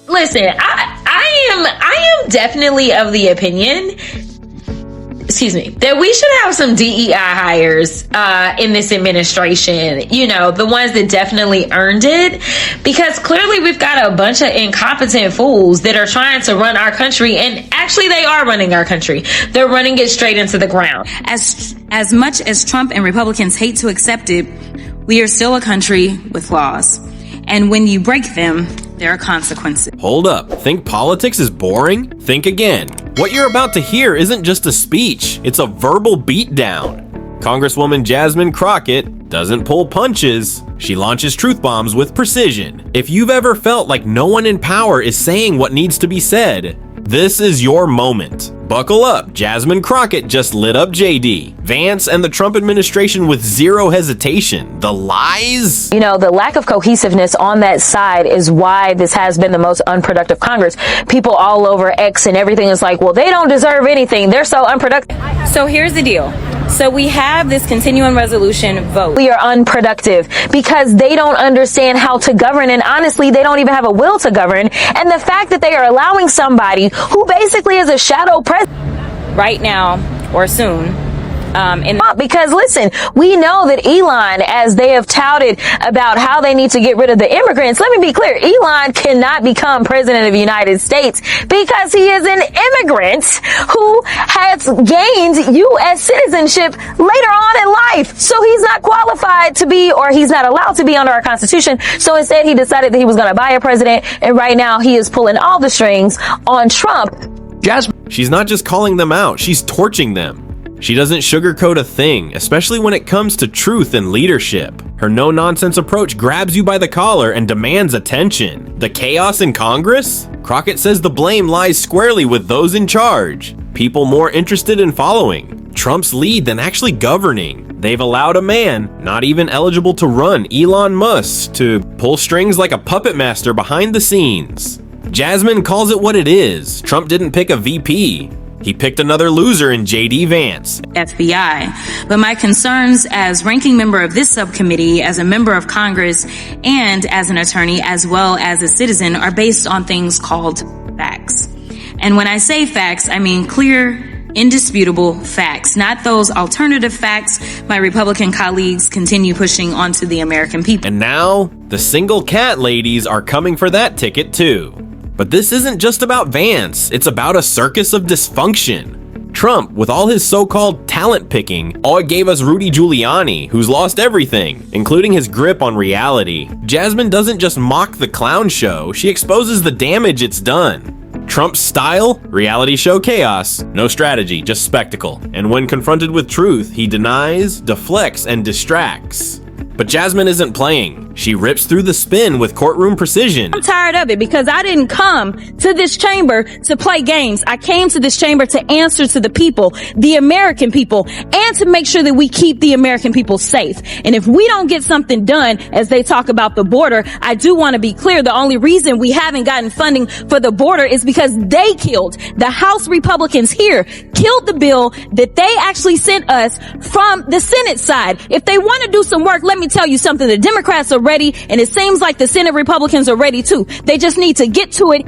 Listen, I am definitely of the opinion, that we should have some DEI hires in this administration, the ones that definitely earned it, because clearly we've got a bunch of incompetent fools that are trying to run our country, and actually they are running our country. They're running it straight into the ground. As much as Trump and Republicans hate to accept it, we are still a country with laws. And when you break them, there are consequences. Hold up. Think politics is boring? Think again. What you're about to hear isn't just a speech, it's a verbal beatdown. Congresswoman Jasmine Crockett doesn't pull punches. She launches truth bombs with precision. If you've ever felt like no one in power is saying what needs to be said, this is your moment. Buckle up, Jasmine Crockett just lit up JD, Vance, and the Trump administration with zero hesitation. The lies? The lack of cohesiveness on that side is why this has been the most unproductive Congress. People all over X and everything is like, well, they don't deserve anything. They're so unproductive. So here's the deal. So we have this continuing resolution vote. We are unproductive because they don't understand how to govern, and honestly, they don't even have a will to govern. And the fact that they are allowing somebody who basically is a shadow president right now or soon, because listen, we know that Elon, as they have touted about how they need to get rid of the immigrants, let me be clear, Elon cannot become president of the United States because he is an immigrant who has gained U.S. citizenship later on in life. So he's not qualified to be, or he's not allowed to be under our Constitution. So instead, he decided that he was going to buy a president, and right now he is pulling all the strings on Trump. Jasmine, she's not just calling them out, she's torching them. She doesn't sugarcoat a thing, especially when it comes to truth and leadership. Her no-nonsense approach grabs you by the collar and demands attention. The chaos in Congress? Crockett says the blame lies squarely with those in charge. People more interested in following Trump's lead than actually governing. They've allowed a man, not even eligible to run, Elon Musk, to pull strings like a puppet master behind the scenes. Jasmine calls it what it is. Trump didn't pick a VP. He picked another loser in JD Vance. FBI. But my concerns as ranking member of this subcommittee, as a member of Congress, and as an attorney, as well as a citizen, are based on things called facts. And when I say facts, I mean clear, indisputable facts, not those alternative facts my Republican colleagues continue pushing onto the American people. And now, the single cat ladies are coming for that ticket too. But this isn't just about Vance, it's about a circus of dysfunction. Trump, with all his so-called talent picking, all it gave us Rudy Giuliani, who's lost everything, including his grip on reality. Jasmine doesn't just mock the clown show, she exposes the damage it's done. Trump's style? Reality show chaos. No strategy, just spectacle. And when confronted with truth, he denies, deflects, and distracts. But Jasmine isn't playing. She rips through the spin with courtroom precision. I'm tired of it because I didn't come to this chamber to play games. I came to this chamber to answer to the people, the American people, and to make sure that we keep the American people safe. And if we don't get something done, as they talk about the border, I do want to be clear. The only reason we haven't gotten funding for the border is because they killed, the House Republicans here, killed the bill that they actually sent us from the Senate side. If they want to do some work, let me tell you something. The Democrats are ready, and it seems like the Senate Republicans are ready too. They just need to get to it.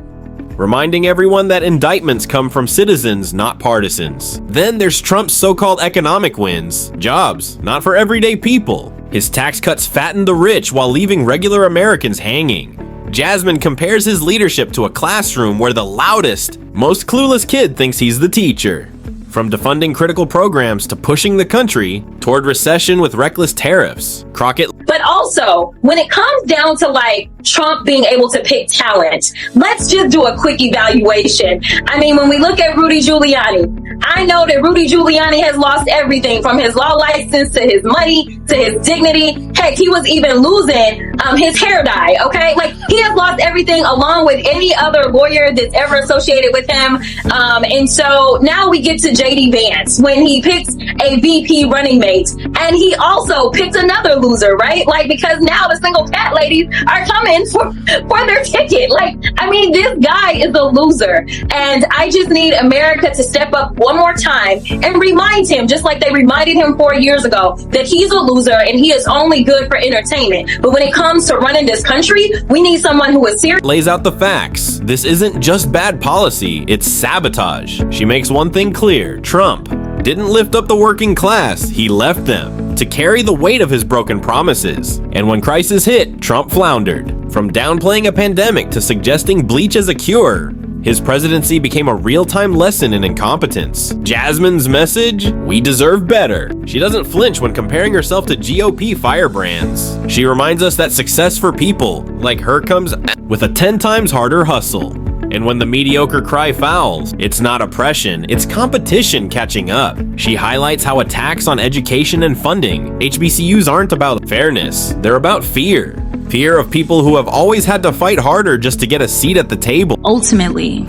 Reminding everyone that indictments come from citizens, not partisans. Then there's Trump's so-called economic wins. Jobs, not for everyday people. His tax cuts fatten the rich while leaving regular Americans hanging. Jasmine compares his leadership to a classroom where the loudest, most clueless kid thinks he's the teacher. From defunding critical programs to pushing the country toward recession with reckless tariffs, Crockett. But also, when it comes down to like Trump being able to pick talent, let's just do a quick evaluation. I mean, when we look at Rudy Giuliani, I know that Rudy Giuliani has lost everything from his law license to his money to his dignity. Heck, he was even losing his hair dye, okay? Like, he has lost everything along with any other lawyer that's ever associated with him. And so now we get to JD Vance when he picks a VP running mate. And he also picked another loser, right? Like, because now the single cat ladies are coming for their ticket. Like, I mean, this guy is a loser. And I just need America to step up one more time and remind him, just like they reminded him 4 years ago, that he's a loser and he is only good for entertainment. But when it comes to running this country, we need someone who is serious. Lays out the facts. This isn't just bad policy, it's sabotage. She makes one thing clear: Trump didn't lift up the working class, he left them to carry the weight of his broken promises. And when crisis hit, Trump floundered. From downplaying a pandemic to suggesting bleach as a cure, his presidency became a real-time lesson in incompetence. Jasmine's message? We deserve better. She doesn't flinch when comparing herself to GOP firebrands. She reminds us that success for people like her comes with a 10 times harder hustle. And when the mediocre cry fouls, it's not oppression, it's competition catching up. She highlights how attacks on education and funding, HBCUs aren't about fairness, they're about fear. Fear of people who have always had to fight harder just to get a seat at the table. Ultimately,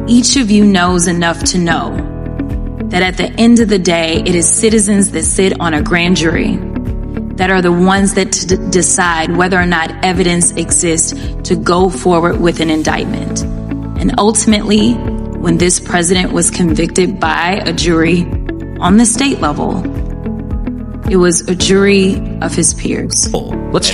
each of you knows enough to know that at the end of the day, it is citizens that sit on a grand jury that are the ones that decide whether or not evidence exists to go forward with an indictment. And ultimately, when this president was convicted by a jury on the state level, it was a jury of his peers.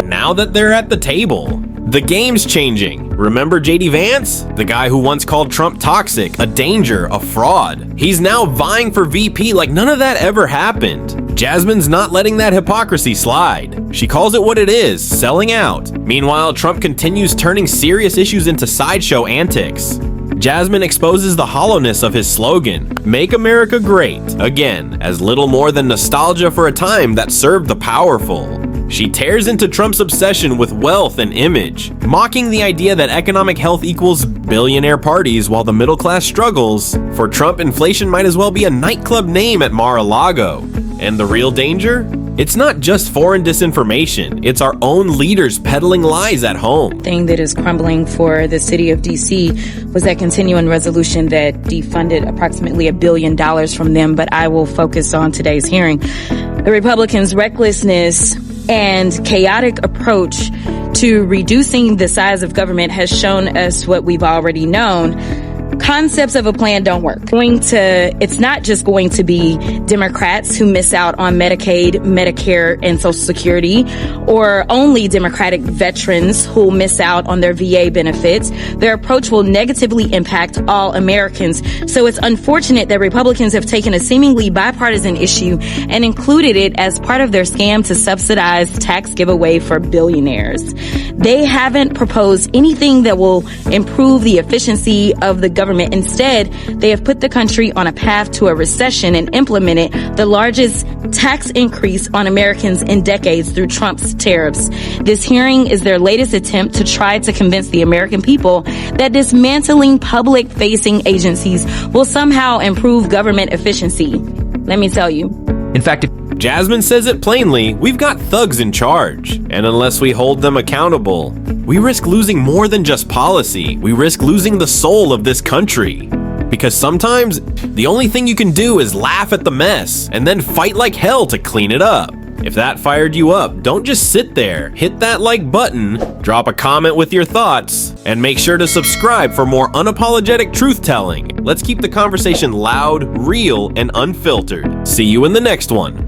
Now that they're at the table, the game's changing. Remember JD Vance? The guy who once called Trump toxic, a danger, a fraud. He's now vying for VP like none of that ever happened. Jasmine's not letting that hypocrisy slide. She calls it what it is, selling out. Meanwhile, Trump continues turning serious issues into sideshow antics. Jasmine exposes the hollowness of his slogan, "Make America Great," again, as little more than nostalgia for a time that served the powerful. She tears into Trump's obsession with wealth and image, mocking the idea that economic health equals billionaire parties while the middle class struggles. For Trump, inflation might as well be a nightclub name at Mar-a-Lago. And the real danger? It's not just foreign disinformation, it's our own leaders peddling lies at home. Thing that is crumbling for the city of DC was that continuing resolution that defunded approximately $1 billion from them, but I will focus on today's hearing. The Republicans' recklessness and chaotic approach to reducing the size of government has shown us what we've already known. Concepts of a plan don't work. It's not just going to be Democrats who miss out on Medicaid, Medicare, and Social Security, or only Democratic veterans who miss out on their VA benefits. Their approach will negatively impact all Americans. So it's unfortunate that Republicans have taken a seemingly bipartisan issue and included it as part of their scam to subsidize tax giveaway for billionaires. They haven't proposed anything that will improve the efficiency of the government. Instead, they have put the country on a path to a recession and implemented the largest tax increase on Americans in decades through Trump's tariffs. This hearing is their latest attempt to try to convince the American people that dismantling public-facing agencies will somehow improve government efficiency. Let me tell you. In fact, Jasmine says it plainly, we've got thugs in charge, and unless we hold them accountable, we risk losing more than just policy. We risk losing the soul of this country. Because sometimes, the only thing you can do is laugh at the mess, and then fight like hell to clean it up. If that fired you up, don't just sit there. Hit that like button, drop a comment with your thoughts, and make sure to subscribe for more unapologetic truth-telling. Let's keep the conversation loud, real, and unfiltered. See you in the next one.